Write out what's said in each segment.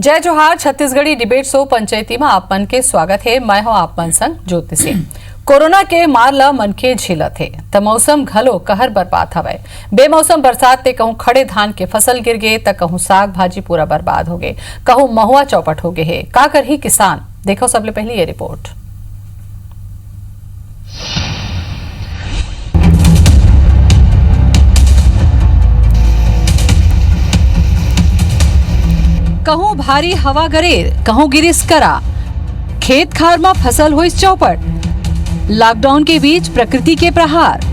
जय जोहार Chhattisgarhi debate show पंचायती में आप मन के स्वागत है। मैं हूं आप मन संग ज्योति सिंह। कोरोना के मार ला मन के झेलत है त मौसम घलो कहर बर्बाद हवे। बेमौसम बरसात ते कहूं खड़े धान के फसल गिर गए त कहूं साग भाजी पूरा बर्बाद हो गए, कहूं महुआ चौपट हो गए है। का करही किसान, देखो सबले पहले ये रिपोर्ट। कहूं भारी हवा गरेर, कहूं गिरिस करा, खेत खार में फसल हुई चौपट। लॉकडाउन के बीच प्रकृति के प्रहार,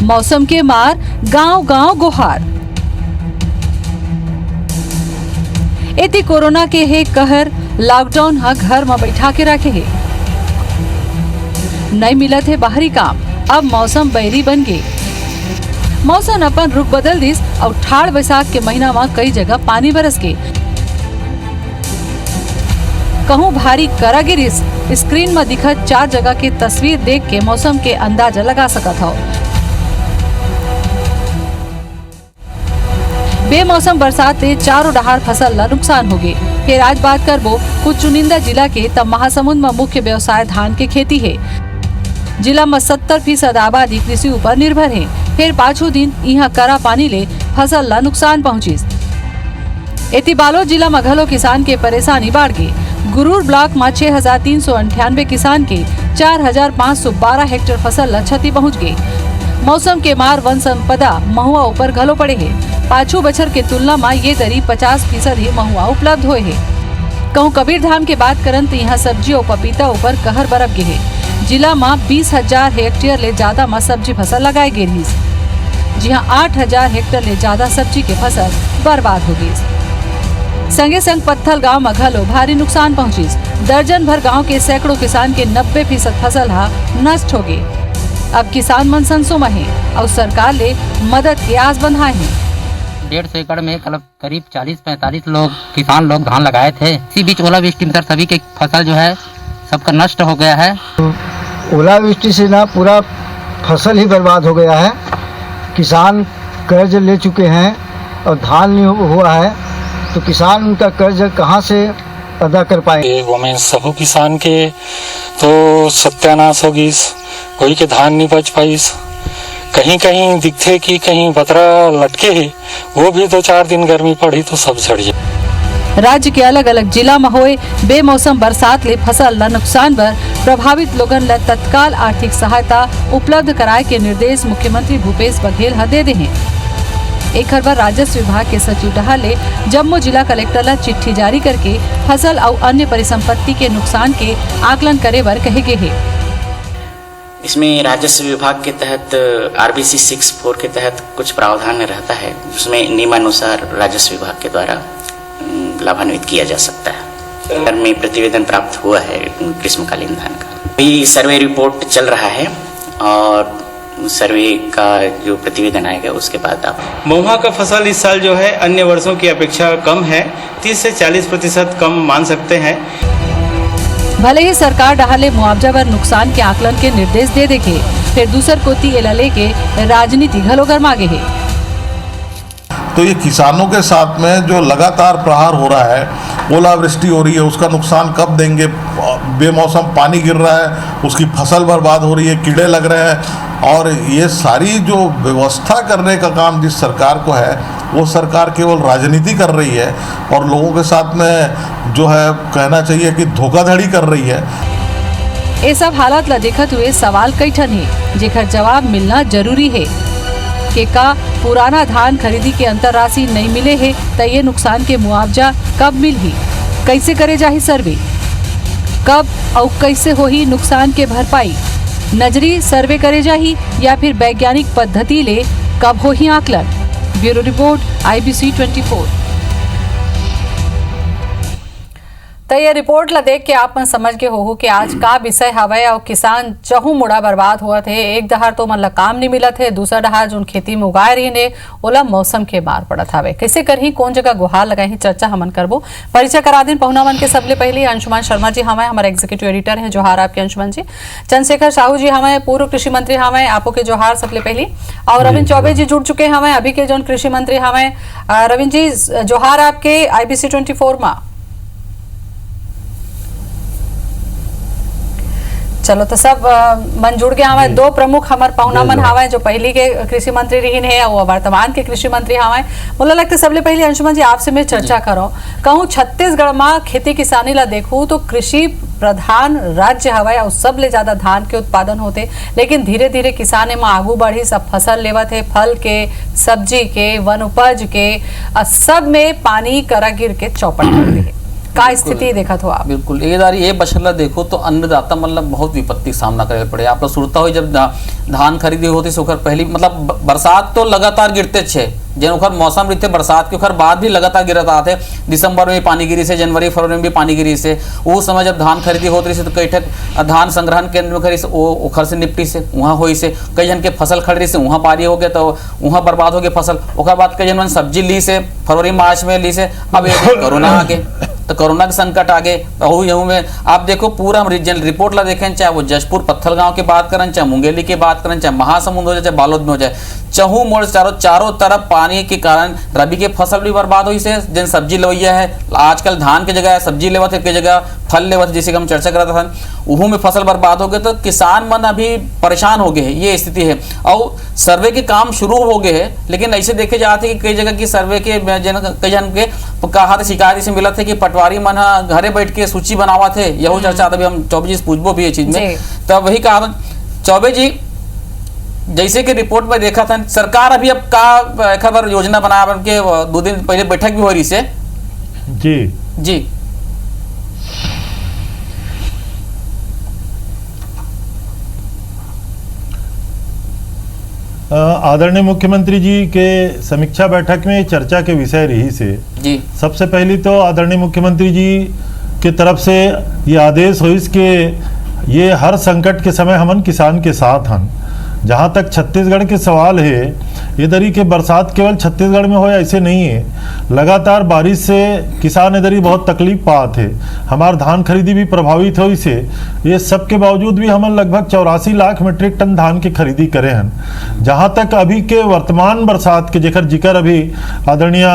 मौसम के मार गांव गांव गुहार। इति कोरोना के है कहर, लॉकडाउन हा घर में बैठा के रखे है। नहीं मिलत है बाहरी काम, अब मौसम बैरी बन गए। मौसम अपन रुख बदल दिस और ठाड़ बैसाख के महीना में कई जगह पानी बरस गए। कहूं भारी करा गिरिस, स्क्रीन में दिखत 4 जगह के तस्वीर देख के मौसम के अंदाजा लगा सकत हो। बेमौसम बरसात से चारों डहार फसल ला नुकसान हो गए। फिर आज बात करबो कुछ चुनिंदा जिला के, तब महासमुंद में मुख्य व्यवसाय धान के खेती है। जिला में 70% आबादी कृषि ऊपर निर्भर है। फिर 5 दिन यहाँ करा पानी ले फसल ला नुकसान पहुंचिस। एति बालोद जिला में घलो किसान के परेशानी बढ़ गई। गुरूर ब्लॉक में 6398 किसान के 4512 हेक्टेयर फसल ला क्षति पहुंच गई। मौसम के मार वन संपदा महुआ ऊपर घलो पड़े है। 5 बछर के तुलना में ये दरी 50% ही महुआ उपलब्ध हुए है। कहूं कबीर धाम के बात करन तो यहाँ सब्जी और पपीता ऊपर कहर बरफ गे है। जिला में 20,000 हेक्टेयर ले ज्यादा में सब्जी फसल लगाए गई रही, जहाँ 8,000 हेक्टेयर ले ज्यादा सब्जी के फसल बर्बाद हो गई। संगे संग पत्थल गांव में घलो भारी नुकसान पहुंचिस। दर्जन भर गांव के सैकड़ों किसान के 90% फसल हा नष्ट हो गई। अब किसान मन संसो में है और सरकार ले मदद के आस बंधाए हैं। 150 एकड़ में करीब 40-45 लोग किसान लोग धान लगाए थे। इसी बीच ओलावृष्टि में सभी के फसल जो है सबका नष्ट हो गया है। ओलावृष्टि से ना पूरा फसल ही बर्बाद हो गया है। किसान कर्ज ले चुके हैं और धान नहीं हुआ है, तो किसान उनका कर्ज कहाँ से अदा कर पाएंगे। वो में सब किसान के तो सत्यानाश होगी, कोई के धान नहीं बच पाइस। कहीं कहीं दिखते कि कहीं बतरा लटके है, वो भी 2-4 दिन गर्मी पड़ी तो सब झड़ जाए। राज्य के अलग अलग जिला में हुए बेमौसम बरसात ले फसल ला नुकसान पर प्रभावित लोगन ला तत्काल आर्थिक सहायता उपलब्ध कराए के निर्देश मुख्यमंत्री भूपेश बघेल हा दे हैं। एक खबर राजस्व विभाग के सचिव डहा ले जम्मू जिला कलेक्टर ला चिट्ठी जारी करके फसल और अन्य परिसंपत्ति के नुकसान के आकलन करे बर कहे गए है। इसमें राजस्व विभाग के तहत RBC 64 के तहत कुछ प्रावधान रहता है, जिसमें नियमानुसार राजस्व विभाग के द्वारा लाभान्वित किया जा सकता है। घर में प्रतिवेदन प्राप्त हुआ है ग्रीष्मकालीन धान का। अभी सर्वे रिपोर्ट चल रहा है और सर्वे का जो प्रतिवेदन आएगा उसके बाद आप। महुआ का फसल इस साल जो है अन्य वर्षों की अपेक्षा कम है, 30 से 40% कम मान सकते हैं। भले ही सरकार डहाले मुआवजा पर नुकसान के आकलन के निर्देश दे देखे, फिर दूसर कोती एला लेके राजनीति घलो गरमागे है। तो ये किसानों के साथ में जो लगातार प्रहार हो रहा है, ओलावृष्टि हो रही है, उसका नुकसान कब देंगे, बेमौसम पानी गिर रहा है, उसकी फसल बर्बाद हो रही है, कीड़े लग रहे हैं, और ये सारी जो व्यवस्था करने का काम जिस सरकार को है, वो सरकार केवल राजनीति कर रही है और लोगों के साथ में जो है कहना चाहिए कि धोखाधड़ी कर रही है। ये सब हालात ला देखत हुए सवाल कई ठन है, जेकर जवाब मिलना जरूरी है कि का पुराना धान खरीदी के अंतर राशि नहीं मिले है तो ये नुकसान के मुआवजा कब मिलही, कैसे करे जाही सर्वे, कब और कैसे होही नुकसान के भरपाई, नजरी सर्वे करे जाही या फिर वैज्ञानिक पद्धति ले कब होही आकलन। Bureau report IBC 24। तो ये रिपोर्ट ला देख के आप मन समझ के हो कि आज का विषय हवे और किसान चहु मुड़ा बर्बाद हुआ थे। एक दहार तो मन ला काम नहीं मिला थे, दूसरा दहार जो खेती में उगाए रही ने ओला मौसम के मार पड़त हवे। कैसे करही, कौन जगह गुहार लगाही, चर्चा हमन करबो। परिचय करा दिन पहुना मन के सबले पहले अंशुमान शर्मा जी हमें हमारे एग्जीक्यूटिव एडिटर हैं जोहार आपके अंशुमान जी। चंद्रशेखर साहू जी हमें पूर्व कृषि मंत्री हमें आपो के जोहार सबले पहले। और रविंद्र चौबे जी जुड़ चुके हमें अभी के जो कृषि मंत्री हमें। रविंद्र जी जोहार आपके IBC 24 में। चलो तो सब मन जुड़ गया हमारे दो प्रमुख हमार पहुना मन हवाए जो पहली के कृषि मंत्री रहीन है और वर्तमान के कृषि मंत्री हवाए। मुझे लगता है सबले पहले अंशुमन जी आपसे मैं चर्चा करो कहूँ छत्तीसगढ़ में खेती किसानी ला देखूँ तो कृषि प्रधान राज्य हवाए और सब ले ज्यादा धान के उत्पादन होते, लेकिन धीरे धीरे किसान में आगू बढ़ी सब फसल लेवत है, फल के, सब्जी के, वन उपज के, सब में पानी करा गिर के चौपट कर दी है। का स्थिति देखा तो आप? बिल्कुल ये बछला देखो तो अन्नदाता मतलब बहुत विपत्ति का सामना करे पड़े। आप लोग सुनता हो जब धान खरीदी होती से ओकर पहली मतलब बरसात तो लगातार गिरते छे, जन ओकर मौसम रहते बरसात के ओकर बाद भी लगातार गिरत आते। दिसंबर में भी पानी गिरी से, जनवरी फरवरी में भी पानी गिरी से। वो समय जब धान खरीदी होती रही से तो कई ठक धान संग्रहण केंद्र में खरी से ओखर से निपटी से वहाँ हुई से, कई जन के फसल खरीदी से वहाँ पारी हो गया तो वहाँ बर्बाद हो गया फसल। ओकर बाद कई जन सब्जी ली से फरवरी मार्च में ली से, अब कोरोना आ गए तो कोरोना के संकट आगे यहू में आप देखो पूरा हम रिपोर्ट ला देखें, चाहे वो जशपुर पत्थल गांव की बात करें, चाहे मुंगेली की बात करें, चाहे महासमुंद हो जाए, चाहे बालोद में हो जाए, चहू मोड़ चारों तरफ पानी के कारण रबी के फसल भी बर्बाद हुई से। जिन सब्जी लवैया है आजकल धान की जगह सब्जी लेवत है, की जगह फल लेवत है, जैसे हम चर्चा कर रहे थे वहू में फसल बर्बाद हो गए तो किसान मन अभी परेशान हो गए हैं, ये स्थिति है। और सर्वे के काम शुरू हो गए हैं, लेकिन ऐसे देखे जाते कि कई जगह की सर्वे के कई जन के कहा शिकायत से मिला थे कि पटवारी मन घरे बैठ के सूची बनावा थे, यही चर्चा अभी हम चौबे जी पूछबो भी ये चीज में। तब वही कहा चौबे जी जैसे कि रिपोर्ट में देखा था सरकार अभी अब का खबर योजना बना के 2 दिन पहले बैठक भी हो रही से जी आदरणीय मुख्यमंत्री जी के समीक्षा बैठक में चर्चा के विषय रही से जी। सबसे पहले तो आदरणीय मुख्यमंत्री जी के तरफ से ये आदेश हुई कि ये हर संकट के समय हमन किसान के साथ हन। जहाँ तक छत्तीसगढ़ के सवाल है, इधर ही के बरसात केवल छत्तीसगढ़ में हो ऐसे नहीं है, लगातार बारिश से किसान इधर ही बहुत तकलीफ पाते है। हमार धान खरीदी भी प्रभावित हुई से, ये सब के बावजूद भी हम लगभग 84 लाख मीट्रिक टन धान की खरीदी करे हैं। जहाँ तक अभी के वर्तमान बरसात के जेकर जिक्र अभी आदरणीय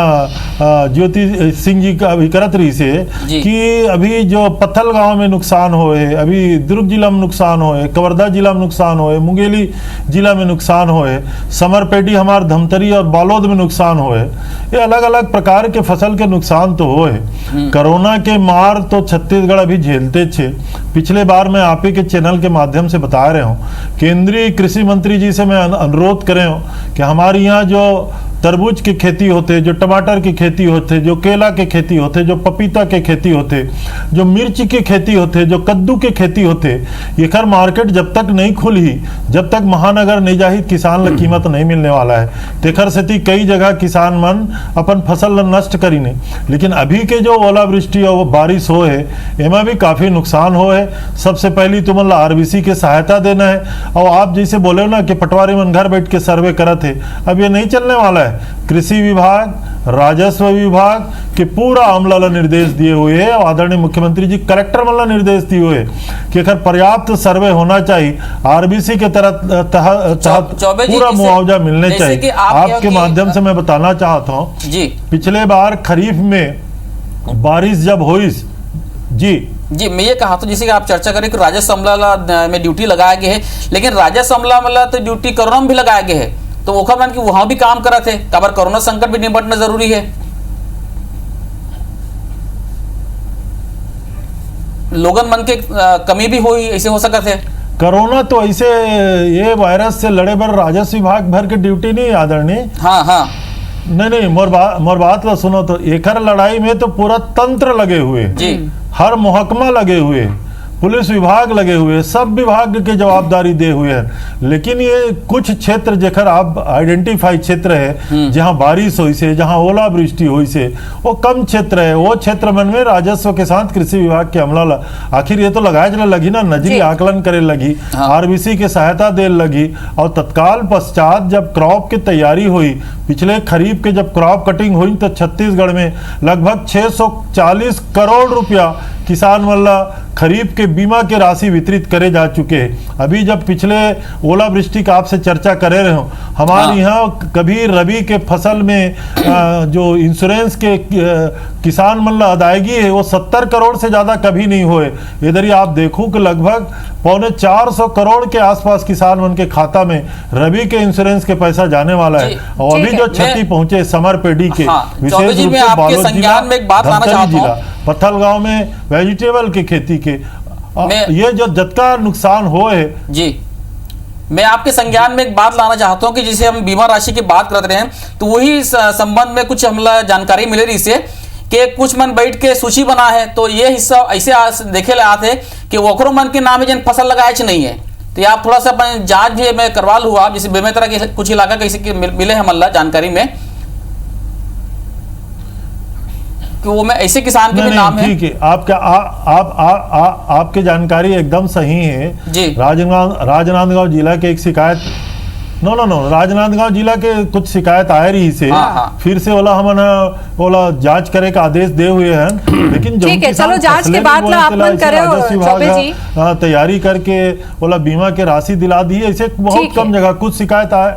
ज्योति सिंह जी का अभी करत रही से कि अभी जो पत्थल गाँव में नुकसान होए, अभी दुर्ग जिला में नुकसान होए, कवर्धा जिला में नुकसान होए, मुंगेली जिला में नुकसान होए, समरपेटी हमार धमतरी और बालोद में नुकसान होए, ये अलग अलग प्रकार के फसल के नुकसान तो होए। कोरोना के मार तो छत्तीसगढ़ अभी झेलते छे। पिछले बार मैं आप ही के चैनल के माध्यम से बता रहे हूँ, केंद्रीय कृषि मंत्री जी से मैं अनुरोध कर रहे हूँ कि हमारे यहाँ जो तरबूज की खेती होते, जो टमाटर की खेती होते, जो केला के खेती होते, जो पपीता के खेती होते, जो मिर्च की खेती होते, जो कद्दू के खेती होते, ये खर मार्केट जब तक नहीं खुली, जब तक महानगर नहीं जाही किसान ला कीमत नहीं मिलने वाला है। तेखर सेती कई जगह किसान मन अपन फसल नष्ट करी नहीं, लेकिन अभी के जो ओलावृष्टि और बारिश हो है एमा भी काफी नुकसान हो है। सबसे पहली तुमन ला RBC के सहायता देना है, और आप जैसे बोले ना कि पटवारी मन घर बैठ के सर्वे करत है, अब ये नहीं चलने वाला है। कृषि विभाग, राजस्व विभाग के पूरा अमला ला निर्देश दिए हुए है, और आदरणीय मुख्यमंत्री जी कलेक्टर वाला निर्देश दिए हुए कि अगर पर्याप्त सर्वे होना चाहिए, RBC के तहत पूरा मुआवजा मिलने चाहिए। आपके माध्यम से मैं बताना चाहता हूँ जी, पिछले बार खरीफ में बारिश जब हुई जी मैं ये कहा तो जैसे कि आप चर्चा करें कि राजस्व अमला में ड्यूटी लगाया गया है, लेकिन राजस्व अमला तो ड्यूटी कोरोना में भी लगाया गया है, तो वो खबर कि वहां भी काम करा थे, काबर कोरोना संकट भी निपटना जरूरी है। लोगन मन के कमी भी हुई, ऐसे हो सकता है। कोरोना तो ऐसे ये वायरस से लड़े बर राजस्व विभाग भर के ड्यूटी नहीं आदरणीय। हाँ नहीं मोर बात ला सुनो तो एकर लड़ाई में तो पूरा तंत्र लगे हुए जी, हर महकमा लगे हुए, पुलिस विभाग लगे हुए, सब विभाग के जवाबदारी दे हुए हैं। लेकिन ये कुछ क्षेत्र जेकर आप आइडेंटिफाई क्षेत्र है जहां बारिश हुई से, जहां ओलावृष्टि हुई से, वो कम क्षेत्र है। वो क्षेत्र मन में राजस्व के साथ कृषि विभाग के अमला आखिर ये तो लगाए लगी ना, नजरी आकलन करे लगी, RBC के सहायता दे लगी, और तत्काल पश्चात जब क्रॉप की तैयारी हुई, पिछले खरीफ के जब क्रॉप कटिंग हुई तो छत्तीसगढ़ में लगभग 640 करोड़ रुपया किसान मतलब खरीफ के बीमा के राशि वितरित करे जा चुके हैं। अभी जब पिछले ओलावृष्टि का आपसे चर्चा करे रहे हो, हमारे यहाँ कभी रबी के फसल में जो इंश्योरेंस के किसान मतलब अदायगी है वो 70 करोड़ से ज़्यादा कभी नहीं हुए। इधर ही आप देखो कि लगभग 450 करोड़ के आसपास किसान मन के खाता में रबी के इंश्योरेंस के पैसा जाने वाला है। और अभी जो क्षति पहुंचे समर पेडी के विशेष रूप से बालोद जिला, धमतरी जिला, पत्थलगांव में वेजिटेबल की खेती के ये जो जतका नुकसान हुए जी, मैं आपके संज्ञान में एक बात लाना चाहता हूं कि जिसे हम बीमा राशि की बात कर रहे हैं तो वही संबंध में कुछ हमला जानकारी मिले रही से कि कुछ मन बैठ के सूची बना है तो ये हिस्सा ऐसे देखे ले आते कि ओकरो मन के नाम जन फसल लगाए नहीं है। तो आप थोड़ा सा जांच भी मैं करवा लूँ, आप जैसे बेमेतरा के कुछ इलाका कैसे मिले हैं मल्ला जानकारी में कि वो में ऐसे किसान के भी नाम है। ठीक है, आपके जानकारी एकदम सही है जी। राजनांदगांव जिला के एक शिकायत राजनांदगांव जिला के कुछ शिकायत आए रही से फिर से ओला जांच करे का आदेश दे हुए हैं। लेकिन ठीक है, चलो जांच के बाद तैयारी करके ओला बीमा के राशि दिला दी। ऐसे बहुत कम जगह कुछ शिकायत आए।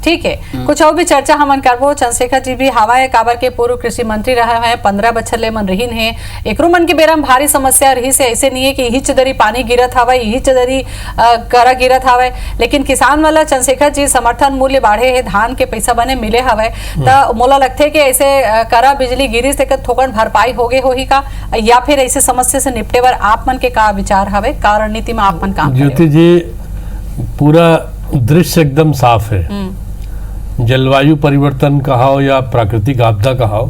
ठीक है, कुछ और भी चर्चा हमन करबो। चंद्रशेखर जी भी हवाए काबर के पूर्व कृषि मंत्री रहे हैं, 15 बछर ले मन रहीन है। एकरो मन के बेरा में भारी समस्या रही से ऐसे नहीं है कि यही चदरी पानी गिरत हवे, यही चदरी करा गिरत हवे, लेकिन किसान वाला चंद्रशेखर जी समर्थन मूल्य बाढ़े है, धान के पैसा बने मिले हवे तो मोला लगथे कि ऐसे करा बिजली गिरी से थोकन भरपाई होगे होही का, या फिर ऐसे समस्या से निपटे बर आप मन के का विचार हवे, का रणनीति में आप मन काम ज्योति जी? पूरा दृश्य एकदम साफ है। जलवायु परिवर्तन कहाओ या प्राकृतिक आपदा कहाओ,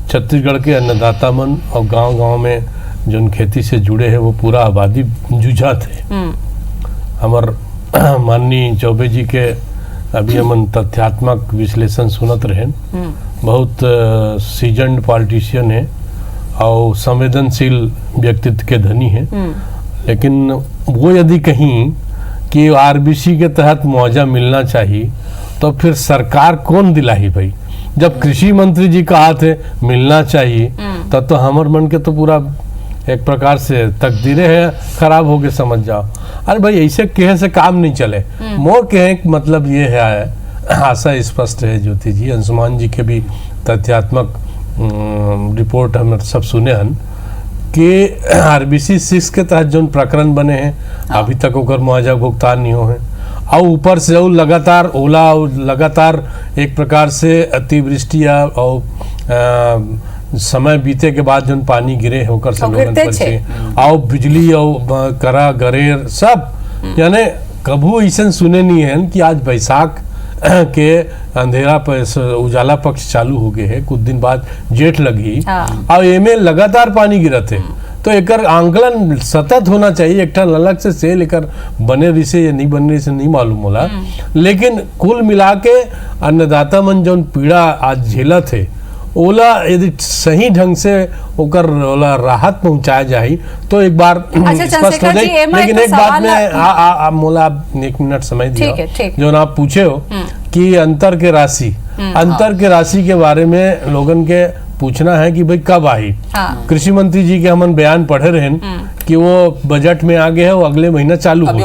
छत्तीसगढ़ के अन्नदाता मन और गांव-गांव में जो खेती से जुड़े हैं वो पूरा आबादी जूझा थे। हमार माननीय चौबे जी के अभी हमन तथ्यात्मक विश्लेषण सुनत रहे। बहुत सीजन्ड पॉलिटिशियन है और संवेदनशील व्यक्तित्व के धनी है। लेकिन वो यदि कहीं कि आरबीसी के तहत मुआवजा मिलना चाहिए तो फिर सरकार कौन दिलाई भाई? जब कृषि मंत्री जी कहा थे मिलना चाहिए तब तो हमर मन के तो पूरा एक प्रकार से तकदीरें है खराब हो गए समझ जाओ। अरे भाई ऐसे कहे से काम नहीं चले। मोर कहे मतलब ये है, आशा स्पष्ट है ज्योति जी, अंशुमान जी के भी तथ्यात्मक रिपोर्ट हम सब सुने हन कि आरबीसी 6 के तहत जो प्रकरण बने हैं अभी तक ओकर मुआवजा भुगतान नहीं हो है। और ऊपर से वो लगातार ओला और लगातार एक प्रकार से अतिवृष्टि और समय बीते के बाद जो पानी गिरे होकर सब लोगन पर से और बिजली और करा गरेर सब, यानी कभू ऐसा सुने नहीं है कि आज बैसाख के अंधेरा उजाला पक्ष चालू हो गए है, कुछ दिन बाद जेठ लगी और एमे लगातार पानी गिरत है। तो एक आंकलन सतत होना चाहिए, एक अलग से लेकर बने रही से या नहीं बने रही से नहीं मालूम होला। लेकिन कुल मिला के अन्नदाता मन जो पीड़ा आज झेला थे ओला यदि सही ढंग से ओकर ओला राहत पहुंचाया जाए तो एक बार स्पष्ट हो जाए। लेकिन एक बात में मोला एक मिनट समय दिया जो आप पूछे हो कि अंतर के राशि के बारे में लोगन के पूछना है कि भाई कब आई। कृषि मंत्री जी के हमन बयान पढ़े रहे कि वो बजट में आ गए है, वो अगले महीना चालू होगी।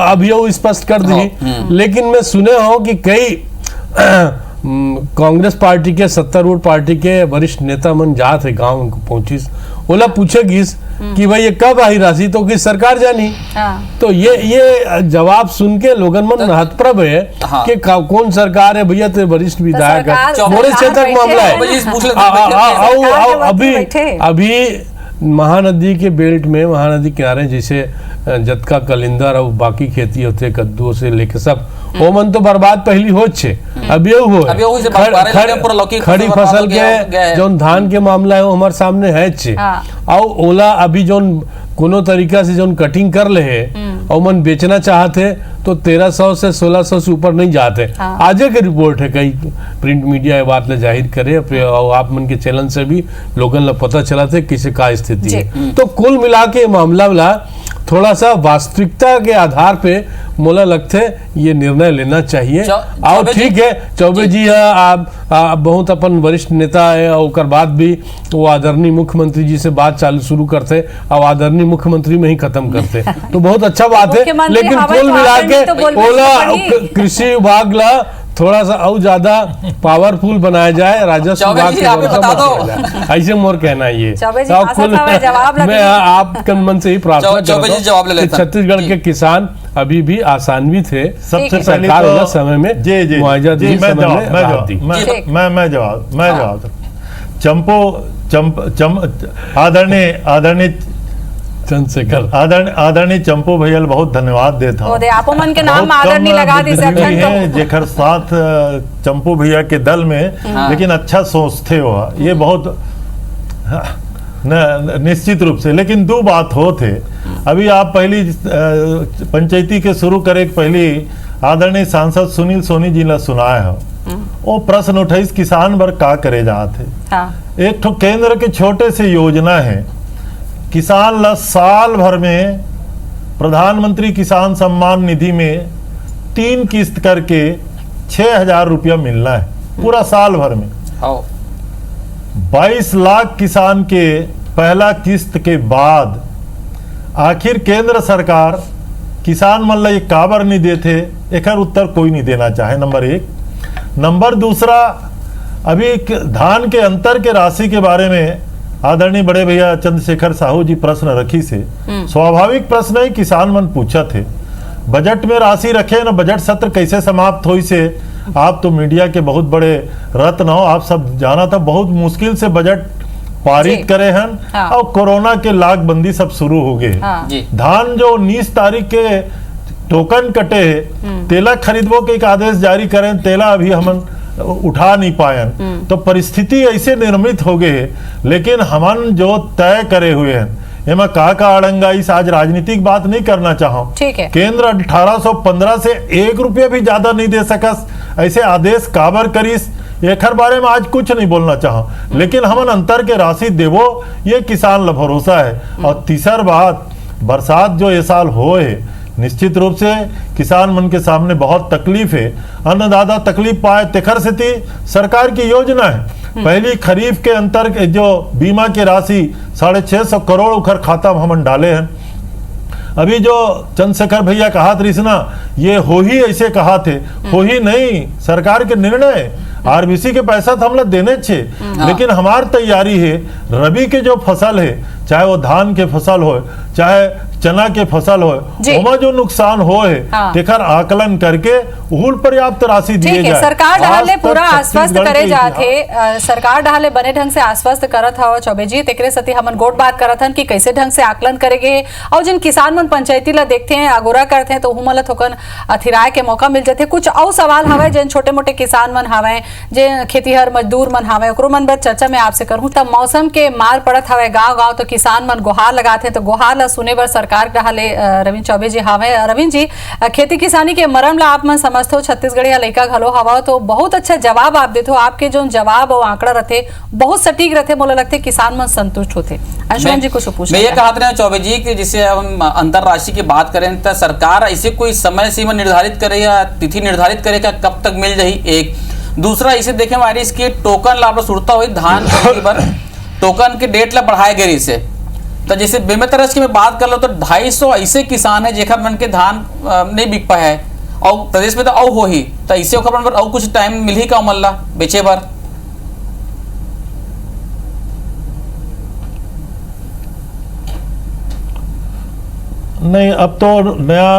अभी वो स्पष्ट कर दी। लेकिन मैं सुने हो कि कई कांग्रेस पार्टी के 70 वोट पार्टी के वरिष्ठ नेता मन जात है गांव पहुंचिस, ओला पूछेगी कि भाई ये कब आई राशि, तो कि सरकार जानी। तो ये जवाब सुन के लोगन मन हतप्रभ है कि कौन सरकार है भैया? तो वरिष्ठ विधायक मोरे क्षेत्र का मामला है। अभी महानदी के बेल्ट में, महानदी किनारे जैसे जतका कलिंदर और बाकी खेती होते कद्दू से लेके सब वो मन तो बर्बाद पहली हो छे। अभी हो खड़ी फसल के जो धान के मामला है वो हमारे सामने है छे। और ओला अभी जो कोनो तरीका से जो कटिंग कर ले है और मन बेचना चाहते तो 1300 से 1600 से ऊपर नहीं जाते। आज के रिपोर्ट है, कई प्रिंट मीडिया ये बात ले जाहिर करे और आप मन के चैनल से भी लोगन ला पता चला थे किसी का स्थिति है। तो कुल मिला के मामला थोड़ा सा वास्तविकता के आधार पे मोला लगते ये निर्णय लेना चाहिए। और चौबे ठीक है चौबे जी आप बहुत अपन वरिष्ठ नेता है और ओकर बाद भी वो आदरणीय मुख्यमंत्री जी से बात चालू शुरू करते और आदरणीय मुख्यमंत्री में ही खत्म करते तो बहुत अच्छा बात है। लेकिन कुल मिला के ओला कृषि विभाग ला थोड़ा सा और ज्यादा पावरफुल बनाया जाए, राजस्व विभाग ऐसे मोर कहना ये मैं आपके मन से ही प्रार्थना करता हूं। छत्तीसगढ़ के किसान अभी भी आसान्वित है, सबसे सरकार वाला समय में मुआवजा दी, मैं जवाब आदरणीय आदरणीय चंपू भैया बहुत धन्यवाद देता हूँ। आपो मन के नाम आदरणीय लगा दी जेकर साथ चंपू भैया के दल में लेकिन अच्छा सोचते हो ये बहुत निश्चित रूप से। लेकिन दो बात हो थे अभी आप पहली पंचायती के शुरू करे पहली आदरणीय सांसद सुनील सोनी जी ने सुनाया हो वो प्रश्न उठाइस किसान वर्ग का करे जाते। एक तो केंद्र के छोटे से योजना है किसान ला साल भर में प्रधानमंत्री किसान सम्मान निधि में 3 किस्त करके 6,000 रुपया मिलना है पूरा साल भर में। 22 लाख किसान के पहला किस्त के बाद आखिर केंद्र सरकार किसान मन ला काबर नहीं देते एकर उत्तर कोई नहीं देना चाहे। नंबर 1। नंबर दूसरा अभी धान के अंतर के राशि के बारे में आदरणीय बड़े भैया चंद्रशेखर साहू जी प्रश्न रखी से स्वाभाविक प्रश्न है किसान मन पूछा थे बजट में राशि रखे ना बजट सत्र कैसे समाप्त हुई से आप तो मीडिया के बहुत बड़े रत्न हो आप सब जाना था बहुत मुश्किल से बजट पारित करे हैं और कोरोना के लाकबंदी सब शुरू हो गए। धान जो 19 तारीख के टोकन कटे तेला खरीदबो के एक आदेश जारी करें तेला अभी हम उठा नहीं पायन तो परिस्थिति ऐसे निर्मित हो गए। लेकिन हमन जो तय करे हुए हैं एमा का अड़ंगा इस आज राजनीतिक बात नहीं करना चाहो। केंद्र 1815 से 1 रुपया भी ज्यादा नहीं दे सकस ऐसे आदेश काबर करीस एक बारे में आज कुछ नहीं बोलना चाहो। लेकिन हमन अंतर के राशि देवो ये किसान ला भरोसा है। और तीसर बात बरसात जो ये साल होए निश्चित रूप से किसान मन के सामने बहुत तकलीफ है अन्नदाता तकलीफ पाए तेखर से सरकार की योजना है पहली खरीफ के अंतर जो बीमा की राशि 650 करोड़ उखर खाता में हमन डाले हैं। अभी जो चंद्रशेखर भैया कहा त्रिसना ये हो ही ऐसे कहा थे हो ही नहीं सरकार के निर्णय आरबीसी के पैसा तो हम लोग देने छे लेकिन हमार तैयारी है रबी के जो फसल है चाहे वो धान के फसल हो चाहे चना के फसल हो ओमा जो नुकसान हो है तेखर आकलन करके उहुल पर्याप्त राशि दिए जाए। सरकार ढाले पूरा आश्वस्त करे जाथे सरकार ढाले बने ढंग से आश्वस्त करत हव चौबे जी तेकरे सती हमन गोट बात करत हन कि कैसे ढंग से आकलन करेगे और जिन किसान मन पंचायती ला देखते हैं आगोरा करते हैं तो उहु मन थोकन अथिराय के मौका मिल जाते। कुछ और सवाल हवे जिन छोटे मोटे किसान मन हवे जे खेतीहर मजदूर मन हवे ओकरो मन बर चर्चा में आपसे करूं तब मौसम के मार पड़त हवे गांव-गांव तो किसान मन गुहार लगाते तो गुहार ला सुने बर सरकार ढाले रविंद्र चौबे जी हवे। रविंद्र जी खेती किसानी के मरम ला आप मन समझते हो छत्तीसगढ़िया लइका घलो हवा तो बहुत अच्छा जवाब आप देते हो आपके जो जवाब और आंकड़ा रहते बहुत सटीक रहते मोला लगते किसान मन संतुष्ट होते। अंशुमन जी कुछ पूछ मैं ये कहा था चौबे जी कि जिसे हम अंतरराष्ट्रीय की बात करें तो सरकार ऐसे कोई समय सीमा निर्धारित करे या तिथि निर्धारित करे क्या कब तक मिल जाही। एक दूसरा इसे देखे हमारी इसके टोकन लाभ सुरता हुई धान टोकन के डेट ला बढ़ाए गए इसे तो जैसे बेमेतरस की मैं बात कर लो तो 250 ऐसे किसान है जेखर मन के धान नहीं बिक पाए है और प्रदेश में तो औ हो ही तो इसे और कुछ टाइम मिल ही का मल्ला बेचे बार नहीं अब तो नया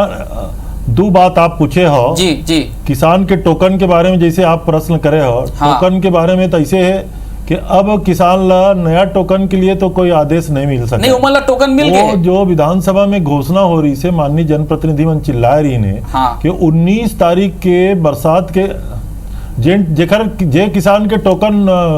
दो बात आप पूछे हो जी जी किसान के टोकन के बारे में जैसे आप प्रश्न करे हो टोकन के बारे में तो ऐसे है कि अब किसान ला नया टोकन के लिए तो कोई आदेश नहीं मिल सकता। नहीं उमला टोकन मिल गए जो विधानसभा में घोषणा हो रही से माननीय जनप्रतिनिधि मन चिल्ला रही ने कि 19 तारीख के बरसात के जे किसान के टोकन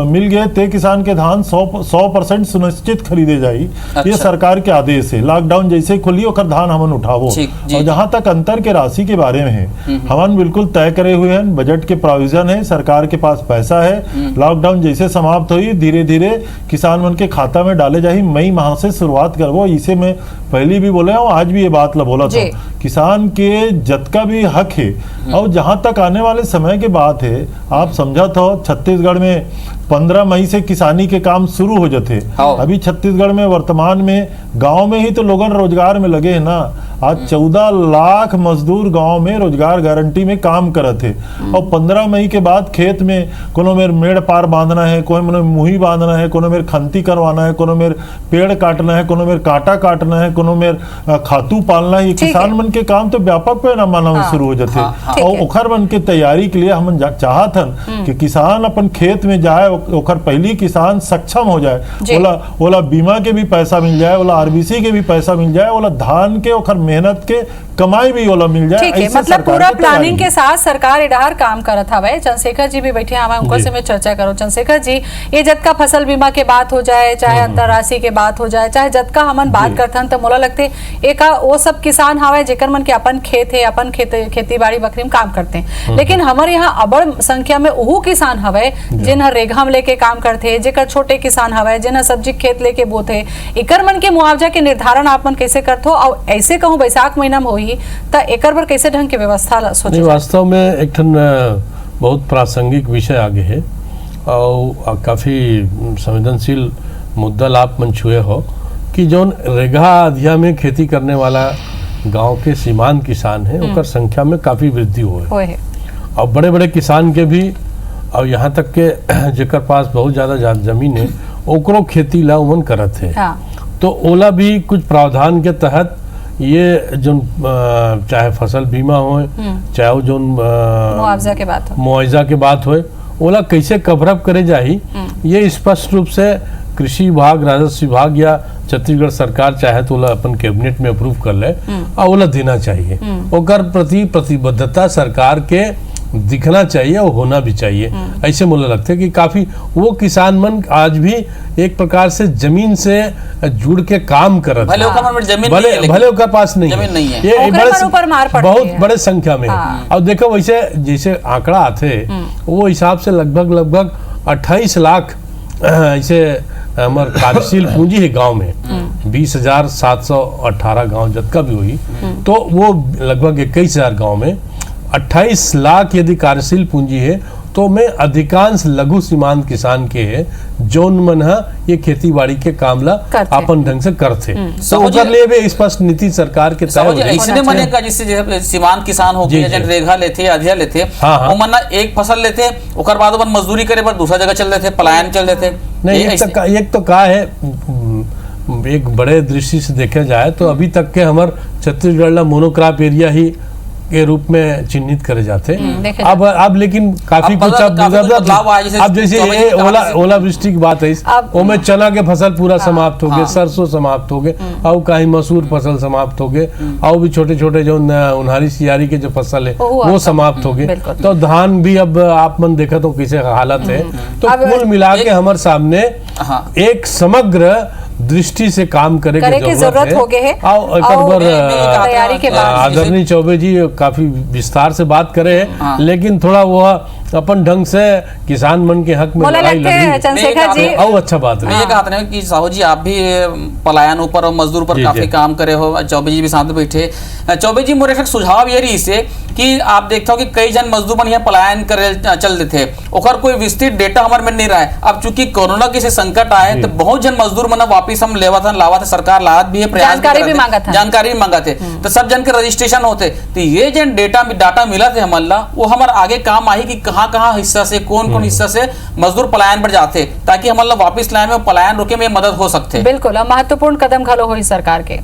मिल गए ते किसान के धान 100% सुनिश्चित खरीदे जाई। अच्छा। ये सरकार के आदेश है। लॉकडाउन जैसे खुली ओकर धान हमन उठावो। और जहां तक अंतर के राशि के बारे में है, हमन बिल्कुल तय करे हुए हैं, बजट के प्रोविजन है, सरकार के पास पैसा है। लॉकडाउन जैसे समाप्त हुई धीरे धीरे किसान मन के खाता में डाले जाही। मई माह से शुरुआत करवो। इसे मैं पहले भी बोले हूँ, आज भी ये बात बोला था, किसान के जतका भी हक है। और जहां तक आने वाले समय की बात है, आप समझा था छत्तीसगढ़ में 15 मई से किसानी के काम शुरू हो जाते। अभी छत्तीसगढ़ में वर्तमान में गांव में ही तो लोगन रोजगार में लगे हैं ना। आज 14 लाख मजदूर गांव में रोजगार गारंटी में काम करते हैं। और 15 मई के बाद खेत में कोनो मेर मेड़ पार बांधना है, कोई मेरे मुही बांधना है, कोनो मेर खंती करवाना है, कोनो मेर पेड़ काटना है, कोनो मेर कांटा काटना है, कोनो मेर खातू पालना है। ये किसान मन के काम तो व्यापक पैमाना में शुरू हो जाते। और ओखर मन के तैयारी के लिए हम चाहत हन कि किसान अपन खेत में जाए, ओखर पहली किसान सक्षम हो जाए। ओला बीमा के भी पैसा मिल जाए, ओला आरबीसी के भी पैसा मिल जाए, ओला धान के ओखर मेहनत के कमाई भी ओला मिल जाए। ठीक है, मतलब पूरा प्लानिंग के साथ सरकार इधर काम करत हवे। चंद्रशेखर जी भी बैठे हवा, उनको से मैं चर्चा करो। चंद्रशेखर जी, ये जतका फसल बीमा के बात हो जाए, चाहे अंतरराष्ट्रीय के बात हो जाए, चाहे जतका हमन बात करथन, तो मोला लगते एक वो सब किसान हवे जेकर मन के अपन खेत है, अपन खेती बाड़ी बकरी में काम करते हैं। लेकिन हमारे यहाँ अबड़ संख्या में वो किसान हवे जिन रेघा में लेके काम करते, जेकर छोटे किसान हवे, जिन सब्जी खेत लेके बोते। एकर मन के मुआवजा के निर्धारण आप मन कैसे करथो? और ऐसे कहूँ बैसाख महीना में होही तो एकर पर कैसे ढंग के व्यवस्था सोचे? वास्तव में एक बहुत प्रासंगिक विषय आगे है और काफी संवेदनशील मुद्दा आप मन छुए हो कि जो रेगा अधिया में खेती करने वाला गांव के सीमांत किसान है, ओकर संख्या में काफी वृद्धि हुए है। और बड़े बड़े किसान के भी, और यहाँ तक के जेकर पास बहुत ज्यादा जमीन है ओकरो खेती ला उमन करत है। तो ओला भी कुछ प्रावधान के तहत ये जो चाहे फसल बीमा हो, चाहे जो मुआवजा के बात हो, ओला कैसे कवरअप करे जाही, ये स्पष्ट रूप से कृषि विभाग, राजस्व विभाग या छत्तीसगढ़ सरकार चाहे तो ओला अपन कैबिनेट में अप्रूव कर ले और ओला देना चाहिए। ओकर प्रति प्रतिबद्धता सरकार के दिखना चाहिए और होना भी चाहिए। ऐसे मुझे लगता है कि काफी वो किसान मन आज भी एक प्रकार से जमीन से जुड़ के काम कर रहे हैं। भले उसका पास नहीं है, ये बहुत बड़े संख्या में है। और देखो वैसे जैसे आंकड़ा आते वो हिसाब से लगभग 28 लाख ऐसे हमारे कार्यशील पूंजी है गांव में। 20,718 गांव जतका भी हुई, तो वो लगभग 21,000 गांव में 28 लाख यदि कार्यशील पूंजी है, तो में अधिकांश लघु सीमांत किसान के है जोन मन ये खेती बाड़ी के काम ला अपन ढंग से करते। तो उधर ले भी स्पष्ट नीति सरकार के तहत ऐसे मने का जिससे सीमांत किसान हो गए, जन रेखा लेते, अधिया लेते, वो मना एक फसल लेते, ओकर बाद अपन मजदूरी करे पर दूसरा जगह चल देते, पलायन चल देते। नहीं, एक तो का है, एक बड़े दृष्टि से देखा जाए तो अभी तक के हमार छत्तीसगढ़ मोनोक्रॉप एरिया ही के रूप में चिन्हित करे जाते। अब लेकिन काफी कुछ अब जैसे ये ओलावृष्टि की बात है, उसमें चना के फसल पूरा समाप्त हो गए, सरसों समाप्त हो गए, और कहीं मसूर फसल समाप्त हो गए, और भी छोटे छोटे जो उन्हारी सियारी के जो फसल है वो समाप्त हो गए। तो धान भी अब आप मन देखा तो कैसे हालत है। तो कुल मिला के हमारे सामने एक समग्र दृष्टि से काम करे की जरूरत हो गए है। आदरणीय चौबे जी काफी विस्तार से बात करे है, लेकिन थोड़ा वो अपन ढंग से किसान मन के हक में लड़ाई लड़ी और अच्छा बात है। ये कहते हैं कि साहू जी आप भी पलायन ऊपर और मजदूर पर काफी काम करे हो, चौबे जी भी साथ में बैठे। चौबे जी मोरे एक सुझाव ये रही से कि आप देखते हो कि कई जन मजदूर मन यहाँ पलायन करे चल देते, ओकर कोई विस्तृत डेटा हमारे में नहीं रहा है। अब चूंकि कोरोना के से संकट आए तो बहुत जन मजदूर मन वापिस हम लावा था, सरकार लात भी है, जानकारी भी मांगा थे, तो सब जन के रजिस्ट्रेशन होते। तो ये जन डाटा मिला थे हमारा, वो हमारे आगे काम आई कि कहाँ हिस्सा से कौन हिस्सा से मजदूर पलायन पर जाते, ताकि हमारा वापिस लाए में पलायन रोके में मदद हो सकते। बिल्कुल महत्वपूर्ण कदम घलो हो सरकार के।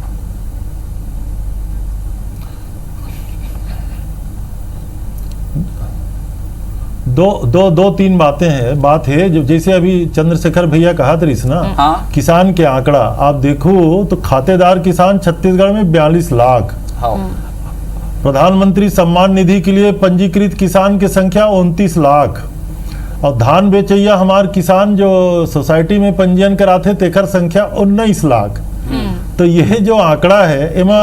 दो तीन बातें हैं। बात है जो जैसे अभी चंद्रशेखर भैया कहा था ना, किसान के आंकड़ा आप देखो तो खातेदार किसान छत्तीसगढ़ में 42 लाख। प्रधानमंत्री सम्मान निधि के लिए पंजीकृत किसान की संख्या 29 लाख और धान बेचैया हमारे किसान जो सोसाइटी में पंजीयन कराते तेकर संख्या 19 लाख। तो यह जो आंकड़ा है इमा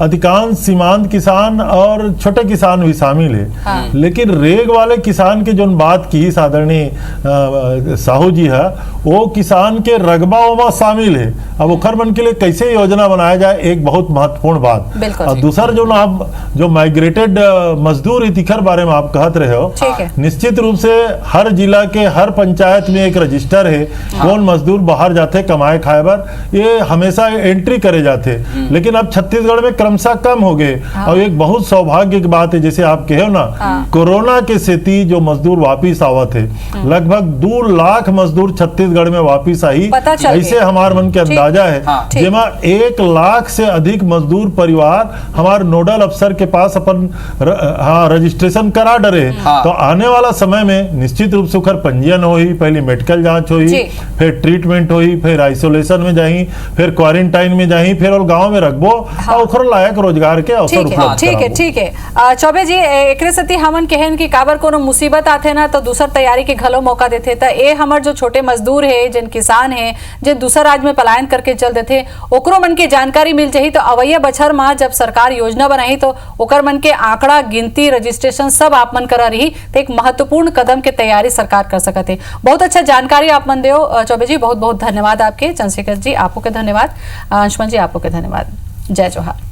अधिकांश सीमांत किसान और छोटे किसान भी शामिल है। हाँ। लेकिन रेग वाले किसान की जो बात की आदरणीय साहू जी है वो किसान के रकबा में शामिल है। अब ओखर मन के लिए कैसे योजना बनाया जाए एक बहुत महत्वपूर्ण बात। और दूसरा जो आप जो माइग्रेटेड मजदूर इतिखर बारे में आप कहत रहे हो, निश्चित रूप से हर जिला के हर पंचायत में एक रजिस्टर है कौन मजदूर बाहर जाते कमाए खाए बर, ये हमेशा एंट्री करे जाते। लेकिन अब छत्तीसगढ़ में क्रमशः कम हो गए। और एक बहुत सौभाग्य की बात है जैसे आप कहो ना, कोरोना के स्थिति जो मजदूर वापिस आवत है, लगभग 2 लाख मजदूर छत्तीसगढ़ में वापिस आई ऐसे हमारे मन के अंदाजा है। जेमा 1 लाख से अधिक मजदूर परिवार हमारे नोडल अफसर के पास अपन रजिस्ट्रेशन करा डरे। तो आने वाला समय में निश्चित रूप से उखर पंजीयन होई, पहले मेडिकल जांच होई, फिर ट्रीटमेंट होई, फिर आइसोलेशन में जाही, फिर क्वारंटाइन में जाही, फिर और गांव में रखबो और उखर लायक रोजगार के अवसर उपलब्ध कराबो। ठीक है चौबे जी, एकरे सती हमन कहन कि काबर कोनो मुसीबत आथे ना तो दूसर तैयारी के घलो मौका देथे। त ए हमर जो छोटे मजदूर है, जिन किसान है, जिन दूसर राज्य में पलायन करके चल देथे, ओकरो मन के जानकारी मिल जाही तो अवैया बछर में जब सरकार योजना बनाई तो ओकर मन के आंकड़ा गिनती रजिस्ट्रेशन सब आप मन करा रही तो एक महत्वपूर्ण कदम के तैयारी सरकार कर सकते। बहुत अच्छा जानकारी आप मन देओ चौबे जी, बहुत बहुत धन्यवाद आपके। चंद्रशेखर जी आपको के धन्यवाद, अंशुमन जी आपको के धन्यवाद। जय जोहार।